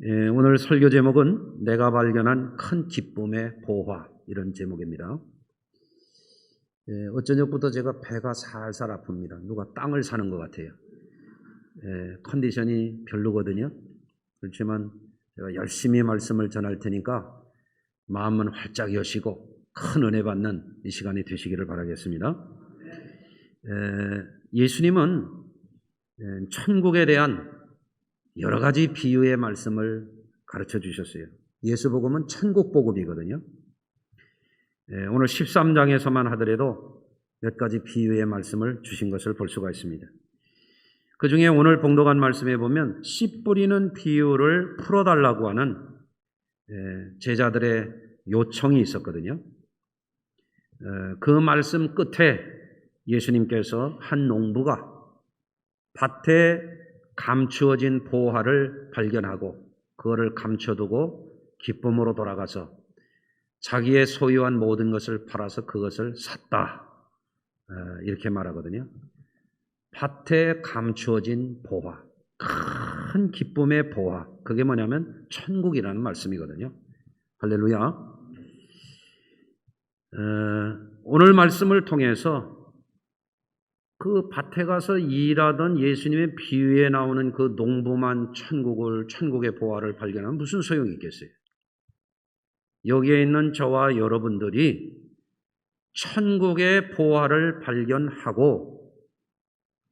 오늘 설교 제목은 내가 발견한 큰 기쁨의 보화, 이런 제목입니다. 어저녁부터 제가 배가 살살 아픕니다. 누가 땅을 사는 것 같아요. 컨디션이 별로거든요. 그렇지만 제가 열심히 말씀을 전할 테니까 마음은 활짝 여시고 큰 은혜 받는 이 시간이 되시기를 바라겠습니다. 예수님은 천국에 대한 여러 가지 비유의 말씀을 가르쳐 주셨어요. 예수복음은 천국복음이거든요. 오늘 13장에서만 하더라도 몇 가지 비유의 말씀을 주신 것을 볼 수가 있습니다. 그 중에 오늘 봉독한 말씀에 보면 씨 뿌리는 비유를 풀어달라고 하는 제자들의 요청이 있었거든요. 그 말씀 끝에 예수님께서 한 농부가 밭에 감추어진 보화를 발견하고 그거를 감춰두고 기쁨으로 돌아가서 자기의 소유한 모든 것을 팔아서 그것을 샀다, 이렇게 말하거든요. 밭에 감추어진 보화, 큰 기쁨의 보화, 그게 뭐냐면 천국이라는 말씀이거든요. 할렐루야. 오늘 말씀을 통해서 그 밭에 가서 일하던 예수님의 비유에 나오는 그 농부만 천국의 보화를 발견하면 무슨 소용이 있겠어요? 여기에 있는 저와 여러분들이 천국의 보화를 발견하고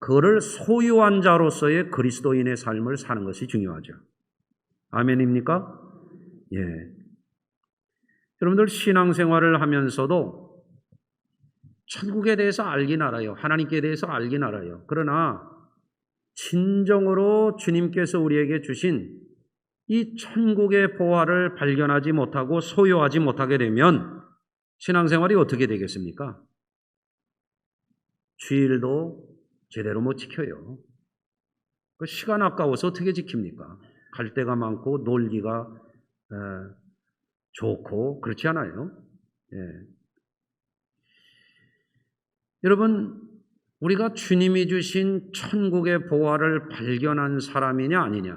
그를 소유한 자로서의 그리스도인의 삶을 사는 것이 중요하죠. 아멘입니까? 예. 여러분들 신앙생활을 하면서도 천국에 대해서 알긴 알아요. 하나님께 대해서 알긴 알아요. 그러나 진정으로 주님께서 우리에게 주신 이 천국의 보화를 발견하지 못하고 소유하지 못하게 되면 신앙생활이 어떻게 되겠습니까? 주일도 제대로 못 지켜요. 그 시간 아까워서 어떻게 지킵니까? 갈 데가 많고 놀기가 좋고 그렇지 않아요? 예. 여러분, 우리가 주님이 주신 천국의 보화를 발견한 사람이냐 아니냐,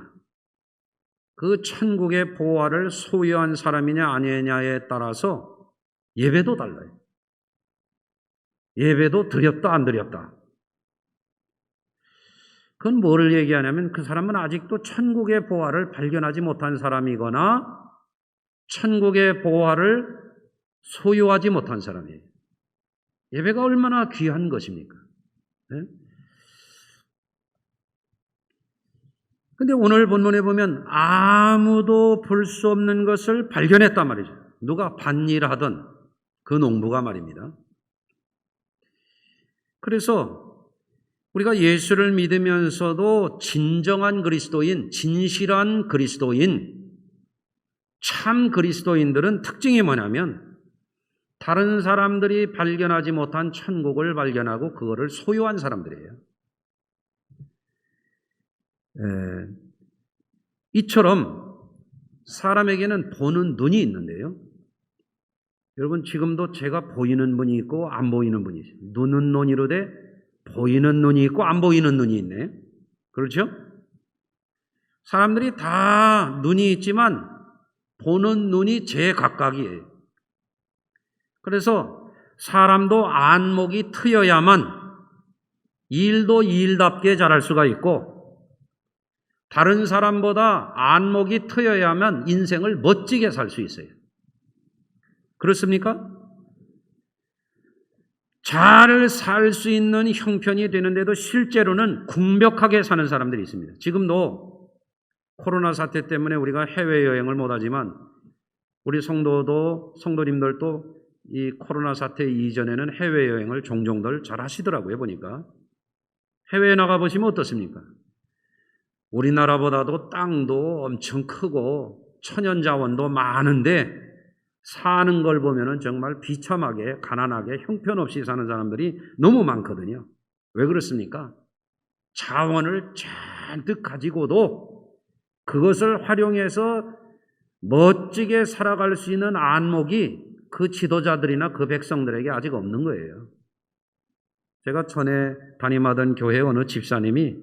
그 천국의 보화를 소유한 사람이냐 아니냐에 따라서 예배도 달라요. 예배도 드렸다 안 드렸다. 그건 뭐를 얘기하냐면 그 사람은 아직도 천국의 보화를 발견하지 못한 사람이거나 천국의 보화를 소유하지 못한 사람이에요. 예배가 얼마나 귀한 것입니까? 그런데 오늘 본문에 보면 아무도 볼 수 없는 것을 발견했단 말이죠. 누가 밭일하던 그 농부가 말입니다. 그래서 우리가 예수를 믿으면서도 진정한 그리스도인, 진실한 그리스도인, 참 그리스도인들은 특징이 뭐냐면 다른 사람들이 발견하지 못한 천국을 발견하고 그거를 소유한 사람들이에요. 이처럼 사람에게는 보는 눈이 있는데요. 여러분, 지금도 제가 보이는 눈이 있고 안 보이는 눈이 있어요. 눈은 눈이로되 보이는 눈이 있고 안 보이는 눈이 있네. 그렇죠? 사람들이 다 눈이 있지만 보는 눈이 제각각이에요. 그래서 사람도 안목이 트여야만 일도 일답게 잘할 수가 있고 다른 사람보다 안목이 트여야만 인생을 멋지게 살 수 있어요. 그렇습니까? 잘 살 수 있는 형편이 되는데도 실제로는 궁벽하게 사는 사람들이 있습니다. 지금도 코로나 사태 때문에 우리가 해외여행을 못하지만 우리 성도님들도 이 코로나 사태 이전에는 해외여행을 종종들 잘 하시더라고요. 보니까 해외에 나가보시면 어떻습니까? 우리나라보다도 땅도 엄청 크고 천연자원도 많은데 사는 걸 보면은 정말 비참하게 가난하게 형편없이 사는 사람들이 너무 많거든요. 왜 그렇습니까? 자원을 잔뜩 가지고도 그것을 활용해서 멋지게 살아갈 수 있는 안목이 그 지도자들이나 그 백성들에게 아직 없는 거예요. 제가 전에 담임하던 교회 어느 집사님이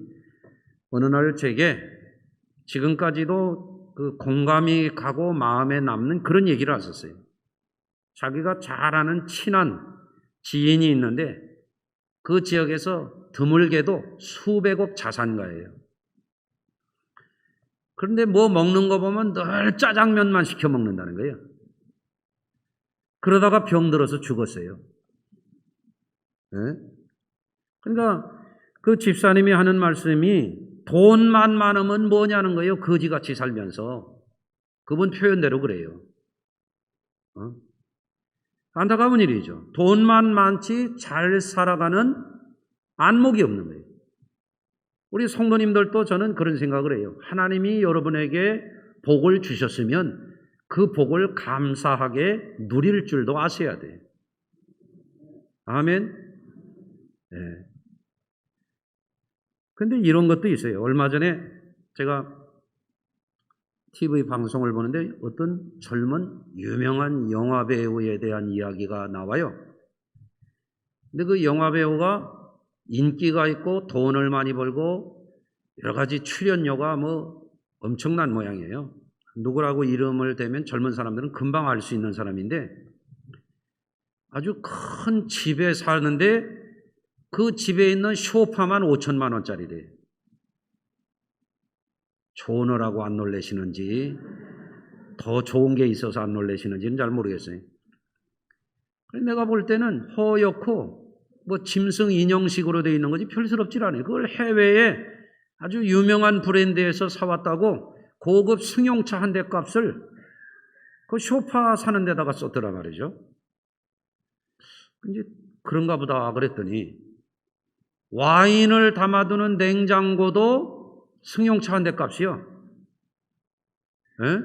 어느 날 제게 지금까지도 그 공감이 가고 마음에 남는 그런 얘기를 하셨어요. 자기가 잘 아는 친한 지인이 있는데 그 지역에서 드물게도 수백억 자산가예요. 그런데 뭐 먹는 거 보면 늘 짜장면만 시켜 먹는다는 거예요. 그러다가 병들어서 죽었어요. 네? 그러니까 그 집사님이 하는 말씀이 돈만 많으면 뭐냐는 거예요. 거지같이 살면서. 그분 표현대로 그래요. 안타까운 일이죠. 돈만 많지 잘 살아가는 안목이 없는 거예요. 우리 성도님들도 저는 그런 생각을 해요. 하나님이 여러분에게 복을 주셨으면 그 복을 감사하게 누릴 줄도 아셔야 돼요. 아멘. 네. 근데 이런 것도 있어요. 얼마 전에 제가 TV 방송을 보는데 어떤 젊은 유명한 영화 배우에 대한 이야기가 나와요. 근데 그 영화 배우가 인기가 있고 돈을 많이 벌고 여러 가지 출연료가 뭐 엄청난 모양이에요. 누구라고 이름을 대면 젊은 사람들은 금방 알 수 있는 사람인데 아주 큰 집에 사는데 그 집에 있는 소파만 5천만 원짜리래요. 좋으라고 안 놀라시는지 더 좋은 게 있어서 안 놀라시는지는 잘 모르겠어요. 내가 볼 때는 허옇고 뭐 짐승 인형식으로 되어 있는 거지 별스럽질 않아요. 그걸 해외에 아주 유명한 브랜드에서 사왔다고 고급 승용차 한 대 값을 그 소파 사는 데다가 썼더라 말이죠. 이제 그런가 보다 그랬더니 와인을 담아두는 냉장고도 승용차 한 대 값이요. 에?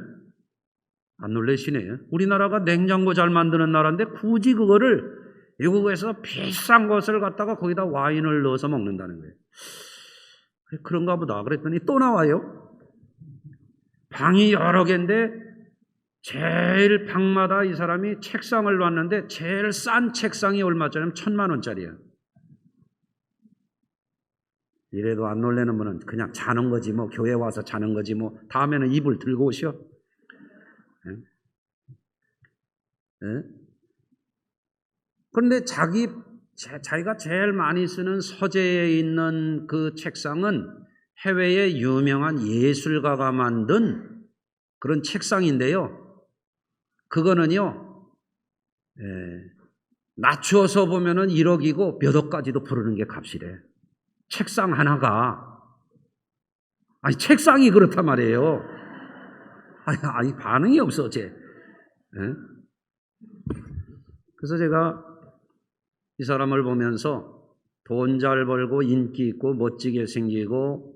안 놀라시네요. 우리나라가 냉장고 잘 만드는 나라인데 굳이 그거를 외국에서 비싼 것을 갖다가 거기다 와인을 넣어서 먹는다는 거예요. 그런가 보다 그랬더니 또 나와요. 방이 여러 개인데 제일 방마다 이 사람이 책상을 놨는데 제일 싼 책상이 얼마짜리면 1,000만 원짜리야. 이래도 안 놀라는 분은 그냥 자는 거지 뭐 교회 와서 자는 거지 뭐 다음에는 이불 들고 오시오. 그런데 자기가 제일 많이 쓰는 서재에 있는 그 책상은 해외의 유명한 예술가가 만든 그런 책상인데요. 그거는요, 낮추어서 보면은 1억이고 몇 억까지도 부르는 게 값이래. 책상 하나가. 아니, 책상이 그렇단 말이에요. 아니 반응이 없어, 쟤. 그래서 제가 이 사람을 보면서 돈 잘 벌고 인기 있고 멋지게 생기고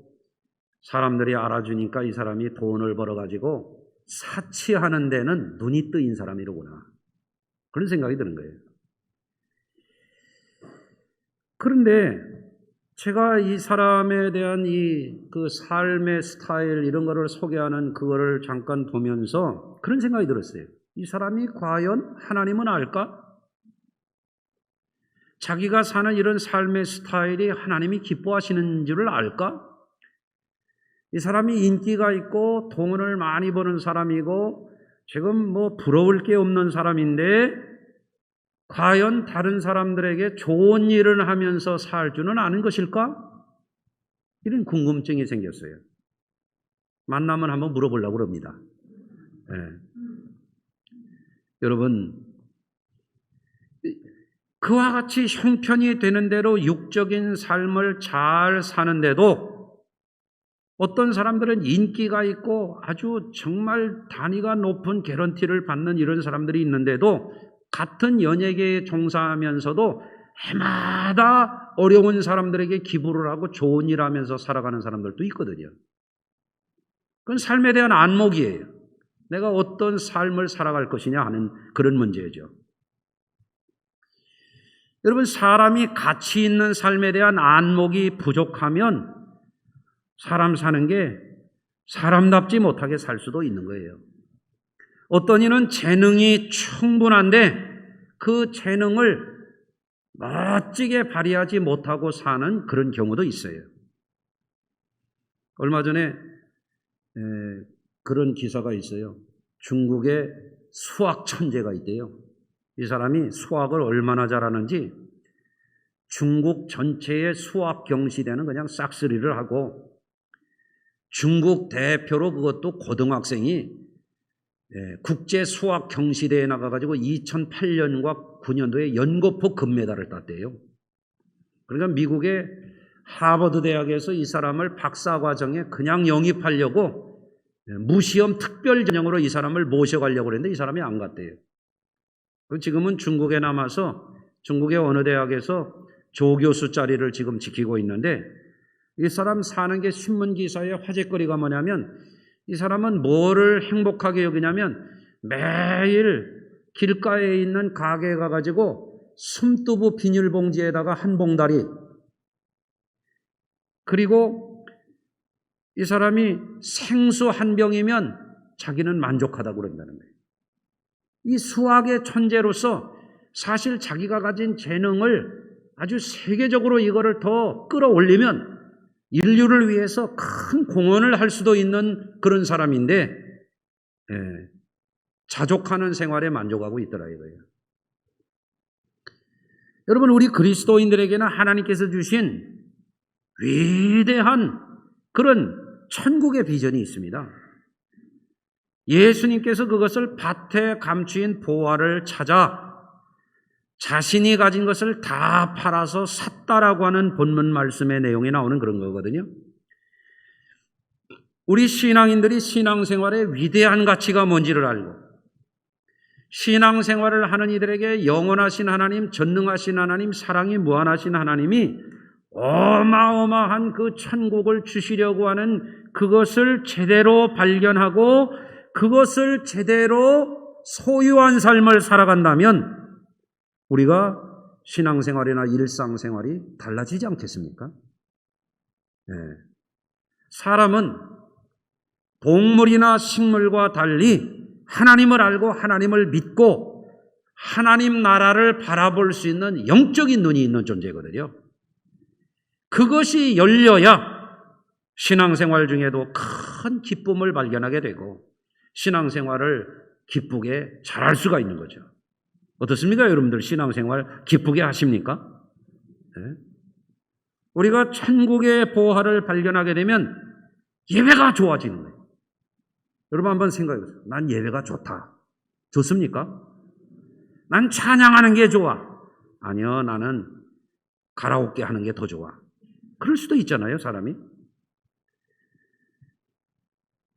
사람들이 알아주니까 이 사람이 돈을 벌어가지고 사치하는 데는 눈이 뜨인 사람이로구나. 그런 생각이 드는 거예요. 그런데 제가 이 사람에 대한 그 삶의 스타일 이런 거를 소개하는 그거를 잠깐 보면서 그런 생각이 들었어요. 이 사람이 과연 하나님은 알까? 자기가 사는 이런 삶의 스타일이 하나님이 기뻐하시는 줄을 알까? 이 사람이 인기가 있고 돈을 많이 버는 사람이고 지금 뭐 부러울 게 없는 사람인데 과연 다른 사람들에게 좋은 일을 하면서 살 줄은 아는 것일까? 이런 궁금증이 생겼어요. 만나면 한번 물어보려고 합니다. 여러분, 그와 같이 형편이 되는 대로 육적인 삶을 잘 사는데도 어떤 사람들은 인기가 있고 아주 정말 단위가 높은 개런티를 받는 이런 사람들이 있는데도 같은 연예계에 종사하면서도 해마다 어려운 사람들에게 기부를 하고 좋은 일 하면서 살아가는 사람들도 있거든요. 그건 삶에 대한 안목이에요. 내가 어떤 삶을 살아갈 것이냐 하는 그런 문제죠. 여러분, 사람이 가치 있는 삶에 대한 안목이 부족하면 사람 사는 게 사람답지 못하게 살 수도 있는 거예요. 어떤 이는 재능이 충분한데 그 재능을 멋지게 발휘하지 못하고 사는 그런 경우도 있어요. 얼마 전에 그런 기사가 있어요. 중국에 수학 천재가 있대요. 이 사람이 수학을 얼마나 잘하는지 중국 전체의 수학 경시대는 그냥 싹쓸이를 하고 중국 대표로 그것도 고등학생이 국제 수학 경시대에 나가가지고 2008년과 9년도에 연거푸 금메달을 땄대요. 그러니까 미국의 하버드 대학에서 이 사람을 박사과정에 그냥 영입하려고 무시험 특별 전형으로 이 사람을 모셔가려고 그랬는데 이 사람이 안 갔대요. 지금은 중국에 남아서 중국의 어느 대학에서 조교수 자리를 지금 지키고 있는데 이 사람 사는 게 신문 기사의 화제거리가 뭐냐면 이 사람은 뭐를 행복하게 여기냐면 매일 길가에 있는 가게에 가가지고 숨두부 비닐봉지에다가 한 봉다리 그리고 이 사람이 생수 한 병이면 자기는 만족하다고 그런다는 거예요. 이 수학의 천재로서 사실 자기가 가진 재능을 아주 세계적으로 이거를 더 끌어올리면 인류를 위해서 큰 공헌을 할 수도 있는 그런 사람인데 자족하는 생활에 만족하고 있더라 이거예요. 여러분 우리 그리스도인들에게는 하나님께서 주신 위대한 그런 천국의 비전이 있습니다. 예수님께서 그것을 밭에 감추인 보화를 찾아 자신이 가진 것을 다 팔아서 샀다라고 하는 본문 말씀의 내용이 나오는 그런 거거든요. 우리 신앙인들이 신앙생활의 위대한 가치가 뭔지를 알고 신앙생활을 하는 이들에게 영원하신 하나님, 전능하신 하나님, 사랑이 무한하신 하나님이 어마어마한 그 천국을 주시려고 하는 그것을 제대로 발견하고 그것을 제대로 소유한 삶을 살아간다면 우리가 신앙생활이나 일상생활이 달라지지 않겠습니까? 사람은 동물이나 식물과 달리 하나님을 알고 하나님을 믿고 하나님 나라를 바라볼 수 있는 영적인 눈이 있는 존재거든요. 그것이 열려야 신앙생활 중에도 큰 기쁨을 발견하게 되고 신앙생활을 기쁘게 잘할 수가 있는 거죠. 어떻습니까? 여러분들 신앙생활 기쁘게 하십니까? 네. 우리가 천국의 보화를 발견하게 되면 예배가 좋아지는 거예요. 여러분 한번 생각해 보세요. 난 예배가 좋다. 좋습니까? 난 찬양하는 게 좋아. 아니요, 나는 가라오케 하는 게 더 좋아. 그럴 수도 있잖아요, 사람이.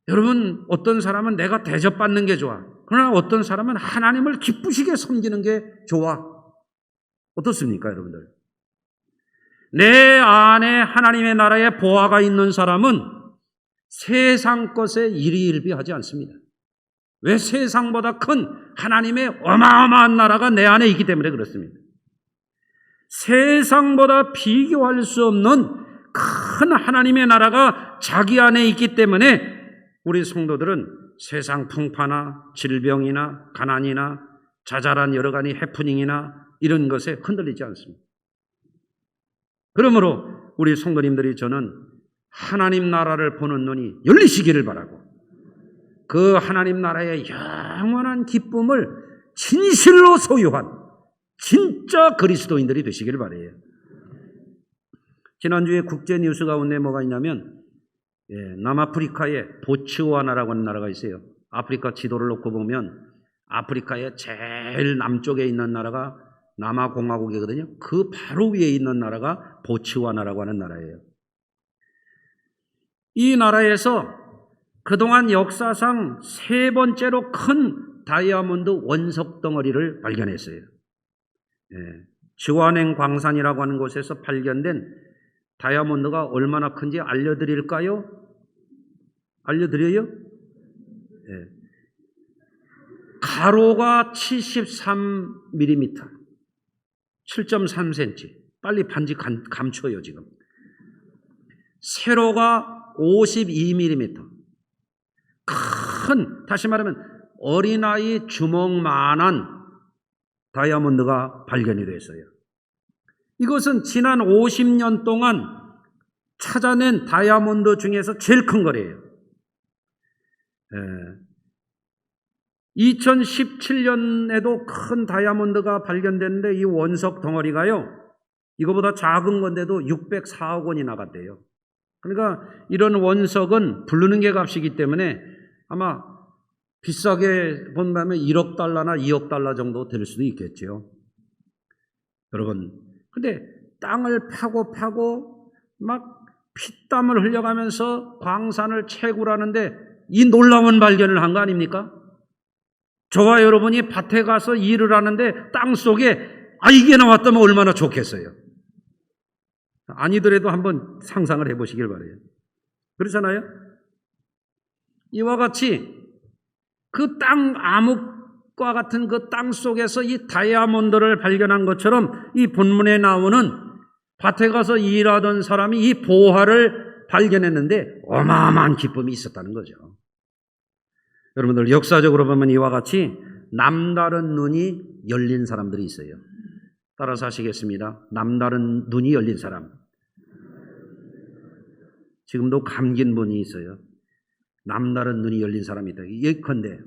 여러분, 어떤 사람은 내가 대접받는 게 좋아. 그러나 어떤 사람은 하나님을 기쁘시게 섬기는 게 좋아. 어떻습니까, 여러분들? 내 안에 하나님의 나라의 보화가 있는 사람은 세상 것에 일희일비하지 않습니다. 왜? 세상보다 큰 하나님의 어마어마한 나라가 내 안에 있기 때문에 그렇습니다. 세상보다 비교할 수 없는 큰 하나님의 나라가 자기 안에 있기 때문에 우리 성도들은 세상 풍파나 질병이나 가난이나 자잘한 여러 가지 해프닝이나 이런 것에 흔들리지 않습니다. 그러므로 우리 성도님들이 저는 하나님 나라를 보는 눈이 열리시기를 바라고 그 하나님 나라의 영원한 기쁨을 진실로 소유한 진짜 그리스도인들이 되시기를 바라요. 지난주에 국제 뉴스 가운데 뭐가 있냐면 남아프리카에 보츠와나라고 하는 나라가 있어요. 아프리카 지도를 놓고 보면 아프리카의 제일 남쪽에 있는 나라가 남아공화국이거든요. 그 바로 위에 있는 나라가 보츠와나라고 하는 나라예요. 이 나라에서 그동안 역사상 세 번째로 큰 다이아몬드 원석 덩어리를 발견했어요. 지완행 광산이라고 하는 곳에서 발견된 다이아몬드가 얼마나 큰지 알려드릴까요? 알려드려요? 가로가 73mm, 7.3cm. 빨리 반지 감춰요, 지금. 세로가 52mm. 큰, 다시 말하면 어린아이 주먹만한 다이아몬드가 발견이 됐어요. 이것은 지난 50년 동안 찾아낸 다이아몬드 중에서 제일 큰 거래요. 2017년에도 큰 다이아몬드가 발견됐는데 이 원석 덩어리가요, 이거보다 작은 건데도 604억 원이 나갔대요. 그러니까 이런 원석은 부르는 게 값이기 때문에 아마 비싸게 본다면 1억 달러나 2억 달러 정도 될 수도 있겠죠. 여러분, 근데 땅을 파고 막 피땀을 흘려가면서 광산을 채굴하는데 이 놀라운 발견을 한 거 아닙니까? 저와 여러분이 밭에 가서 일을 하는데 땅 속에 이게 나왔다면 얼마나 좋겠어요. 아니더라도 한번 상상을 해보시길 바라요. 그렇잖아요? 이와 같이 그 땅 암흑과 같은 그 땅 속에서 이 다이아몬드를 발견한 것처럼 이 본문에 나오는 밭에 가서 일하던 사람이 이 보화를 발견했는데 어마어마한 기쁨이 있었다는 거죠. 여러분들 역사적으로 보면 이와 같이 남다른 눈이 열린 사람들이 있어요. 따라서 하시겠습니다. 남다른 눈이 열린 사람. 지금도 감긴 분이 있어요. 남다른 눈이 열린 사람이 있다. 예컨대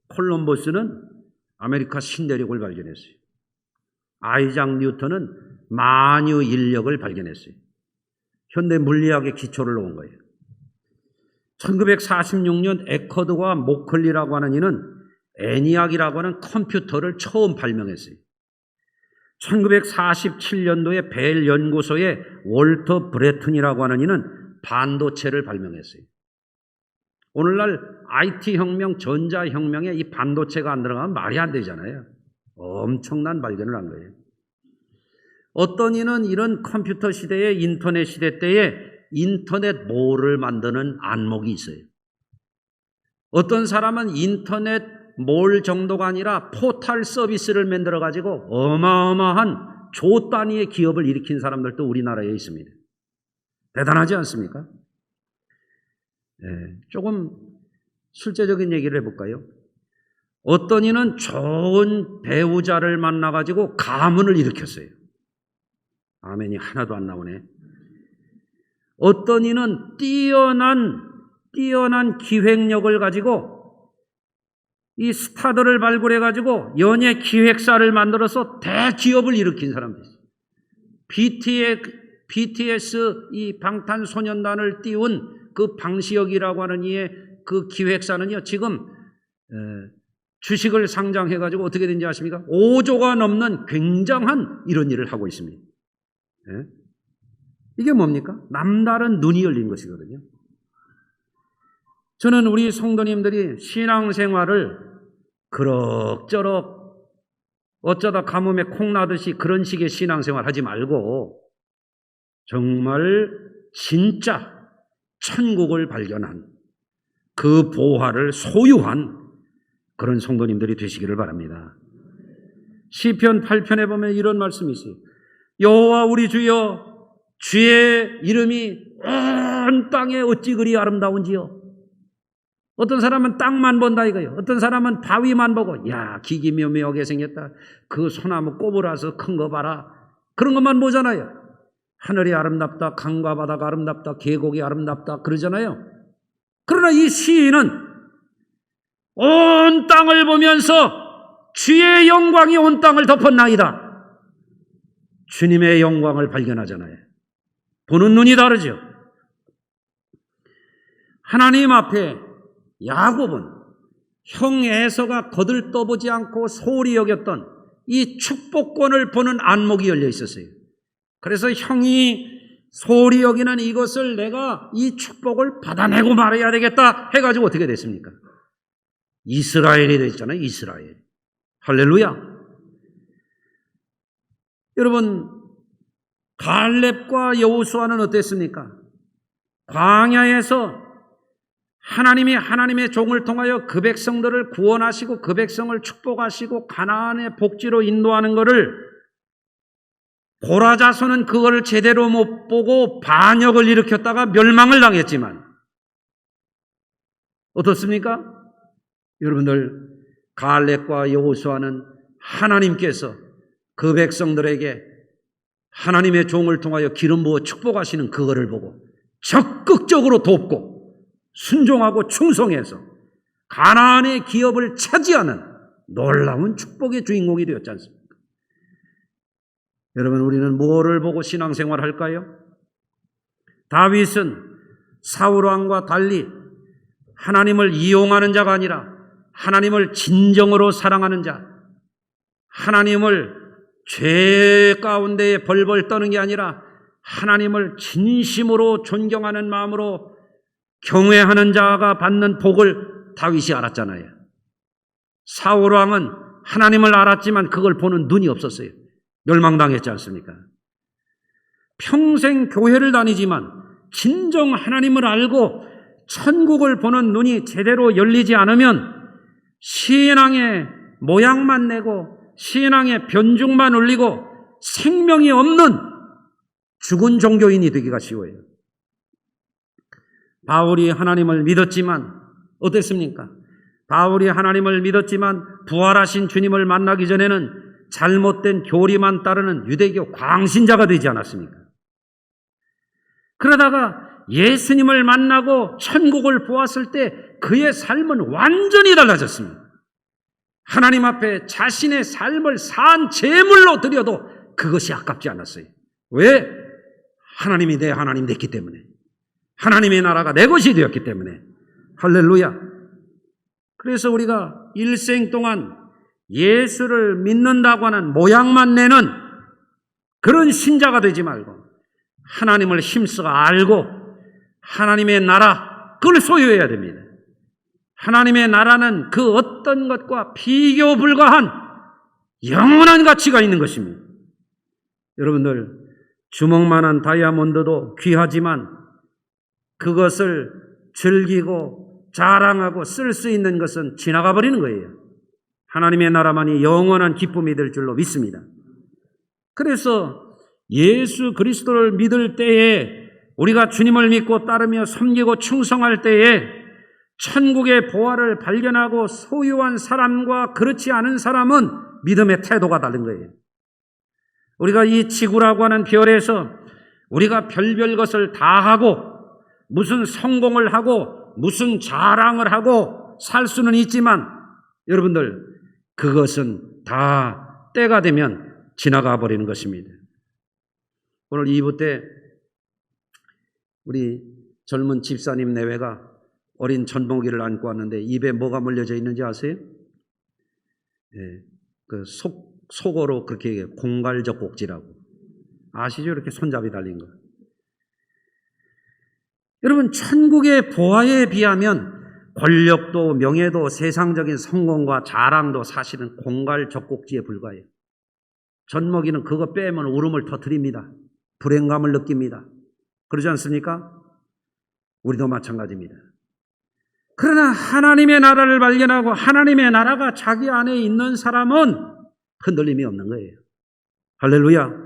콜럼버스는 아메리카 신대륙을 발견했어요. 아이작 뉴턴은 만유 인력을 발견했어요. 현대 물리학의 기초를 놓은 거예요. 1946년 에커드와 모클리라고 하는 이는 애니악이라고 하는 컴퓨터를 처음 발명했어요. 1947년도에 벨 연구소의 월터 브레튼이라고 하는 이는 반도체를 발명했어요. 오늘날 IT 혁명, 전자혁명에 이 반도체가 안 들어가면 말이 안 되잖아요. 엄청난 발견을 한 거예요. 어떤 이는 이런 컴퓨터 시대에 인터넷 시대 때에 인터넷 몰을 만드는 안목이 있어요. 어떤 사람은 인터넷 몰 정도가 아니라 포털 서비스를 만들어 가지고 어마어마한 조 단위의 기업을 일으킨 사람들도 우리나라에 있습니다. 대단하지 않습니까? 조금 실제적인 얘기를 해볼까요? 어떤 이는 좋은 배우자를 만나가지고 가문을 일으켰어요. 아멘이 하나도 안 나오네. 어떤 이는 뛰어난 기획력을 가지고 이 스타들을 발굴해가지고 연예 기획사를 만들어서 대기업을 일으킨 사람들이 있어요. BTS 이 방탄소년단을 띄운 그 방시혁이라고 하는 이의 그 기획사는요, 지금 주식을 상장해가지고 어떻게 된지 아십니까? 5조가 넘는 굉장한 이런 일을 하고 있습니다. 이게 뭡니까? 남다른 눈이 열린 것이거든요. 저는 우리 성도님들이 신앙생활을 그럭저럭 어쩌다 가뭄에 콩 나듯이 그런 식의 신앙생활 하지 말고 정말 진짜 천국을 발견한 그 보화를 소유한 그런 성도님들이 되시기를 바랍니다. 시편 8편에 보면 이런 말씀이 있어요. 여호와 우리 주여, 주의 이름이 온 땅에 어찌 그리 아름다운지요. 어떤 사람은 땅만 본다 이거예요. 어떤 사람은 바위만 보고 야 기기묘묘하게 생겼다. 그 소나무 꼬부라서 큰 거 봐라. 그런 것만 보잖아요. 하늘이 아름답다. 강과 바다가 아름답다. 계곡이 아름답다. 그러잖아요. 그러나 이 시인은 온 땅을 보면서 주의 영광이 온 땅을 덮었나이다. 주님의 영광을 발견하잖아요. 보는 눈이 다르죠. 하나님 앞에 야곱은 형 에서가 거들떠보지 않고 소홀히 여겼던 이 축복권을 보는 안목이 열려 있었어요. 그래서 형이 소홀히 여기는 이것을 내가 이 축복을 받아내고 말아야 되겠다 해가지고 어떻게 됐습니까? 이스라엘이 됐잖아요. 이스라엘. 할렐루야. 여러분, 갈렙과 여호수아는 어땠습니까? 광야에서 하나님이 하나님의 종을 통하여 그 백성들을 구원하시고 그 백성을 축복하시고 가나안의 복지로 인도하는 것을 고라 자손은 그걸 제대로 못 보고 반역을 일으켰다가 멸망을 당했지만 어떻습니까? 여러분들 갈렙과 여호수아는 하나님께서 그 백성들에게 하나님의 종을 통하여 기름 부어 축복하시는 그거를 보고 적극적으로 돕고 순종하고 충성해서 가나안의 기업을 차지하는 놀라운 축복의 주인공이 되었지 않습니까? 여러분, 우리는 뭐를 보고 신앙생활할까요? 다윗은 사울 왕과 달리 하나님을 이용하는 자가 아니라 하나님을 진정으로 사랑하는 자, 하나님을 죄 가운데에 벌벌 떠는 게 아니라 하나님을 진심으로 존경하는 마음으로 경외하는 자가 받는 복을 다윗이 알았잖아요. 사울 왕은 하나님을 알았지만 그걸 보는 눈이 없었어요. 멸망당했지 않습니까? 평생 교회를 다니지만 진정 하나님을 알고 천국을 보는 눈이 제대로 열리지 않으면 신앙의 모양만 내고 신앙의 변죽만 올리고 생명이 없는 죽은 종교인이 되기가 쉬워요. 바울이 하나님을 믿었지만 어땠습니까? 바울이 하나님을 믿었지만 부활하신 주님을 만나기 전에는 잘못된 교리만 따르는 유대교 광신자가 되지 않았습니까? 그러다가 예수님을 만나고 천국을 보았을 때 그의 삶은 완전히 달라졌습니다. 하나님 앞에 자신의 삶을 산 제물로 드려도 그것이 아깝지 않았어요. 왜? 하나님이 내 하나님 됐기 때문에, 하나님의 나라가 내 것이 되었기 때문에. 할렐루야. 그래서 우리가 일생 동안 예수를 믿는다고 하는 모양만 내는 그런 신자가 되지 말고 하나님을 힘써 알고 하나님의 나라, 그걸 소유해야 됩니다. 하나님의 나라는 그 어떤 것과 비교 불가한 영원한 가치가 있는 것입니다. 여러분들, 주먹만한 다이아몬드도 귀하지만 그것을 즐기고 자랑하고 쓸 수 있는 것은 지나가 버리는 거예요. 하나님의 나라만이 영원한 기쁨이 될 줄로 믿습니다. 그래서 예수 그리스도를 믿을 때에, 우리가 주님을 믿고 따르며 섬기고 충성할 때에 천국의 보화를 발견하고 소유한 사람과 그렇지 않은 사람은 믿음의 태도가 다른 거예요. 우리가 이 지구라고 하는 별에서 우리가 별별 것을 다 하고 무슨 성공을 하고 무슨 자랑을 하고 살 수는 있지만 여러분들, 그것은 다 때가 되면 지나가 버리는 것입니다. 오늘 2부 때 우리 젊은 집사님 내외가 어린 전복이를 안고 왔는데 입에 뭐가 물려져 있는지 아세요? 그 속어로 그렇게 공갈젖꼭지라고 아시죠? 이렇게 손잡이 달린 거. 여러분, 천국의 보화에 비하면 권력도 명예도 세상적인 성공과 자랑도 사실은 공갈젖꼭지에 불과해요. 젖먹이는 그거 빼면 울음을 터뜨립니다. 불행감을 느낍니다. 그러지 않습니까? 우리도 마찬가지입니다. 그러나 하나님의 나라를 발견하고 하나님의 나라가 자기 안에 있는 사람은 흔들림이 없는 거예요. 할렐루야.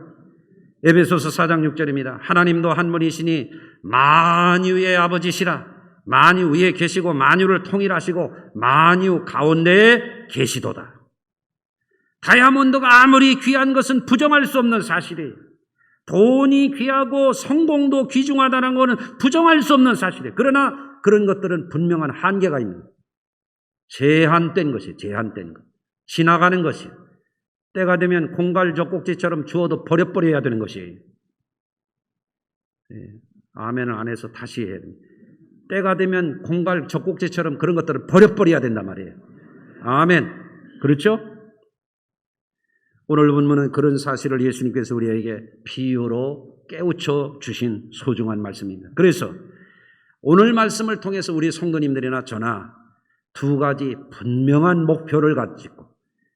에베소서 4장 6절입니다. 하나님도 한 분이시니 만유의 아버지시라. 만유 위에 계시고 만유를 통일하시고 만유 가운데에 계시도다. 다이아몬드가 아무리 귀한 것은 부정할 수 없는 사실이에요. 돈이 귀하고 성공도 귀중하다는 것은 부정할 수 없는 사실이에요. 그러나 그런 것들은 분명한 한계가 있는 거예요. 제한된 것이에요. 제한된 것. 지나가는 것이에요. 때가 되면 공갈젖꼭지처럼 주워도 버려버려야 되는 것이에요. 아멘을 안 해서 다시 해야 됩니다. 때가 되면 공갈젖꼭지처럼 그런 것들을 버려버려야 된단 말이에요. 아멘. 그렇죠? 오늘 본문은 그런 사실을 예수님께서 우리에게 비유로 깨우쳐 주신 소중한 말씀입니다. 그래서 오늘 말씀을 통해서 우리 성도님들이나 저나 두 가지 분명한 목표를 가지고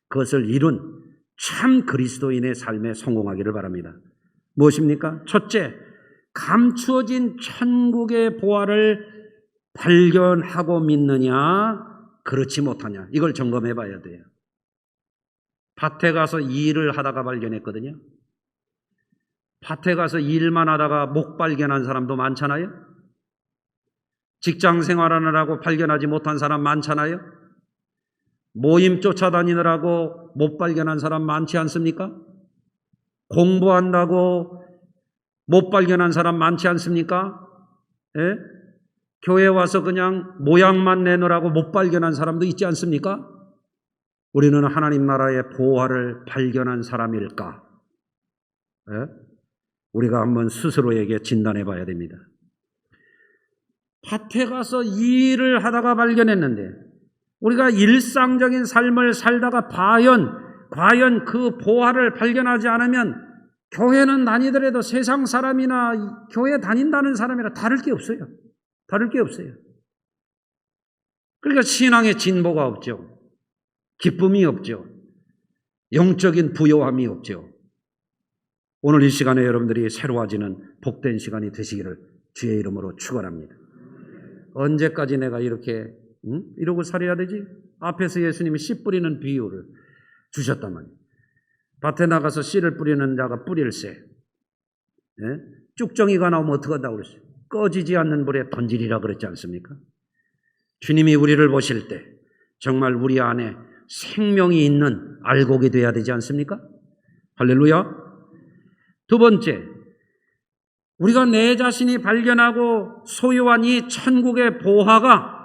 그것을 이룬 참 그리스도인의 삶에 성공하기를 바랍니다. 무엇입니까? 첫째, 감추어진 천국의 보화를 발견하고 믿느냐, 그렇지 못하냐, 이걸 점검해 봐야 돼요. 밭에 가서 일을 하다가 발견했거든요. 밭에 가서 일만 하다가 못 발견한 사람도 많잖아요. 직장 생활하느라고 발견하지 못한 사람 많잖아요. 모임 쫓아다니느라고 못 발견한 사람 많지 않습니까? 공부한다고 못 발견한 사람 많지 않습니까? 예? 교회 와서 그냥 모양만 내놓으라고 못 발견한 사람도 있지 않습니까? 우리는 하나님 나라의 보화를 발견한 사람일까? 예? 우리가 한번 스스로에게 진단해 봐야 됩니다. 밭에 가서 일을 하다가 발견했는데 우리가 일상적인 삶을 살다가 과연 그 보화를 발견하지 않으면 교회는 다니더라도 세상 사람이나 교회 다닌다는 사람이라 다를 게 없어요. 다를 게 없어요. 그러니까 신앙의 진보가 없죠. 기쁨이 없죠. 영적인 부요함이 없죠. 오늘 이 시간에 여러분들이 새로워지는 복된 시간이 되시기를 주의 이름으로 축원합니다. 언제까지 내가 이러고 살아야 되지? 앞에서 예수님이 씨 뿌리는 비유를 주셨단 말이에요. 밭에 나가서 씨를 뿌리는 자가 뿌릴새. 예? 쭉정이가 나오면 어떻게 한다고 그랬어요? 꺼지지 않는 불에 던지리라 그랬지 않습니까? 주님이 우리를 보실 때 정말 우리 안에 생명이 있는 알곡이 돼야 되지 않습니까? 할렐루야. 두 번째, 우리가 내 자신이 발견하고 소유한 이 천국의 보화가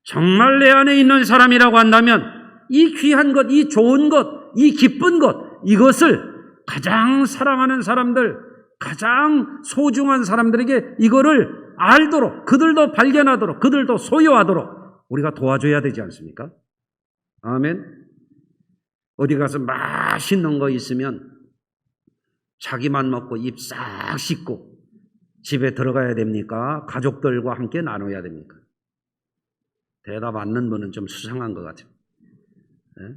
정말 내 안에 있는 사람이라고 한다면 이 귀한 것, 이 좋은 것, 이 기쁜 것, 이것을 가장 사랑하는 사람들, 가장 소중한 사람들에게 이거를 알도록, 그들도 발견하도록, 그들도 소유하도록 우리가 도와줘야 되지 않습니까? 아멘. 어디 가서 맛있는 거 있으면 자기만 먹고 입 싹 씻고 집에 들어가야 됩니까? 가족들과 함께 나눠야 됩니까? 대답 않는 분은 좀 수상한 것 같아요. 네?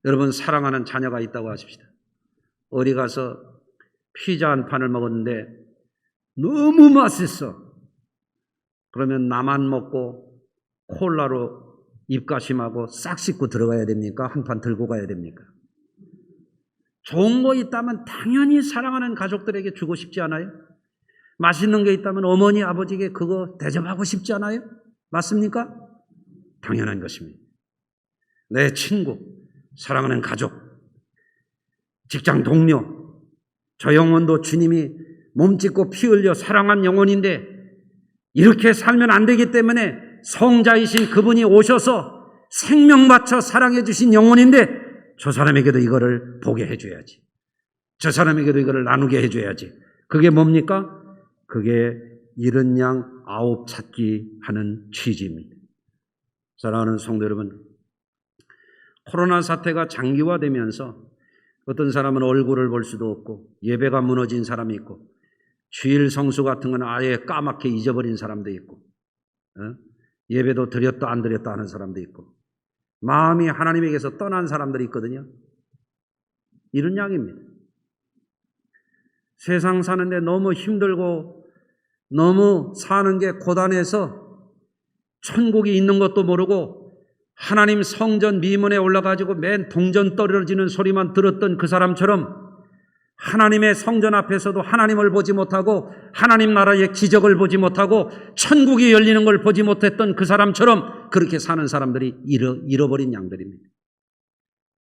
여러분 사랑하는 자녀가 있다고 하십시다. 어디 가서 피자 한 판을 먹었는데 너무 맛있어. 그러면 나만 먹고 콜라로 입가심하고 싹 씻고 들어가야 됩니까? 한 판 들고 가야 됩니까? 좋은 거 있다면 당연히 사랑하는 가족들에게 주고 싶지 않아요? 맛있는 게 있다면 어머니, 아버지에게 그거 대접하고 싶지 않아요? 맞습니까? 당연한 것입니다. 내 친구, 사랑하는 가족, 직장 동료, 저 영혼도 주님이 몸짓고 피 흘려 사랑한 영혼인데 이렇게 살면 안 되기 때문에 성자이신 그분이 오셔서 생명 바쳐 사랑해 주신 영혼인데 저 사람에게도 이거를 보게 해줘야지. 저 사람에게도 이거를 나누게 해줘야지. 그게 뭡니까? 그게 잃은 양 아홉 찾기 하는 취지입니다. 사랑하는 성도 여러분, 코로나 사태가 장기화되면서 어떤 사람은 얼굴을 볼 수도 없고 예배가 무너진 사람이 있고 주일 성수 같은 건 아예 까맣게 잊어버린 사람도 있고 예배도 드렸다 안 드렸다 하는 사람도 있고 마음이 하나님에게서 떠난 사람들이 있거든요. 이런 양입니다. 세상 사는데 너무 힘들고 너무 사는 게 고단해서 천국이 있는 것도 모르고 하나님 성전 미문에 올라가지고 맨 동전 떨어지는 소리만 들었던 그 사람처럼 하나님의 성전 앞에서도 하나님을 보지 못하고 하나님 나라의 기적을 보지 못하고 천국이 열리는 걸 보지 못했던 그 사람처럼 그렇게 사는 사람들이 잃어버린 양들입니다.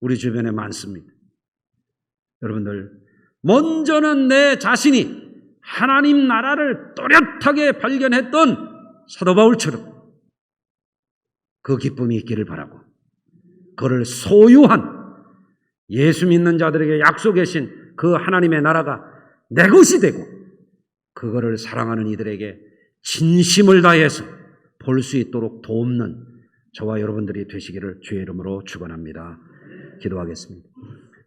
우리 주변에 많습니다. 여러분들, 먼저는 내 자신이 하나님 나라를 또렷하게 발견했던 사도 바울처럼 그 기쁨이 있기를 바라고 그를 소유한 예수 믿는 자들에게 약속하신 그 하나님의 나라가 내 것이 되고 그거를 사랑하는 이들에게 진심을 다해서 볼 수 있도록 돕는 저와 여러분들이 되시기를 주의 이름으로 축원합니다. 기도하겠습니다.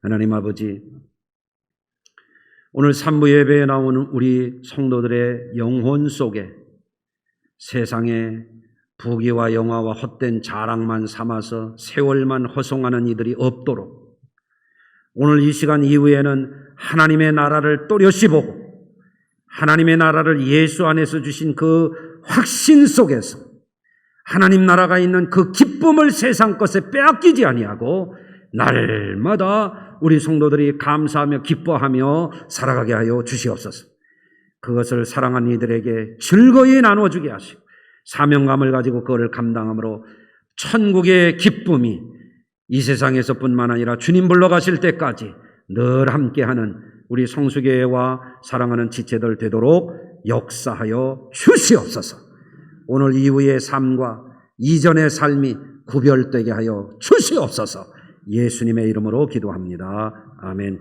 하나님 아버지, 오늘 3부 예배에 나오는 우리 성도들의 영혼 속에 세상에 부귀와 영화와 헛된 자랑만 삼아서 세월만 허송하는 이들이 없도록 오늘 이 시간 이후에는 하나님의 나라를 또렷이 보고 하나님의 나라를 예수 안에서 주신 그 확신 속에서 하나님 나라가 있는 그 기쁨을 세상 것에 빼앗기지 아니하고 날마다 우리 성도들이 감사하며 기뻐하며 살아가게 하여 주시옵소서. 그것을 사랑하는 이들에게 즐거이 나눠주게 하시고 사명감을 가지고 그거를 감당함으로 천국의 기쁨이 이 세상에서뿐만 아니라 주님 불러가실 때까지 늘 함께하는 우리 성수교회와 사랑하는 지체들 되도록 역사하여 주시옵소서. 오늘 이후의 삶과 이전의 삶이 구별되게 하여 주시옵소서. 예수님의 이름으로 기도합니다. 아멘.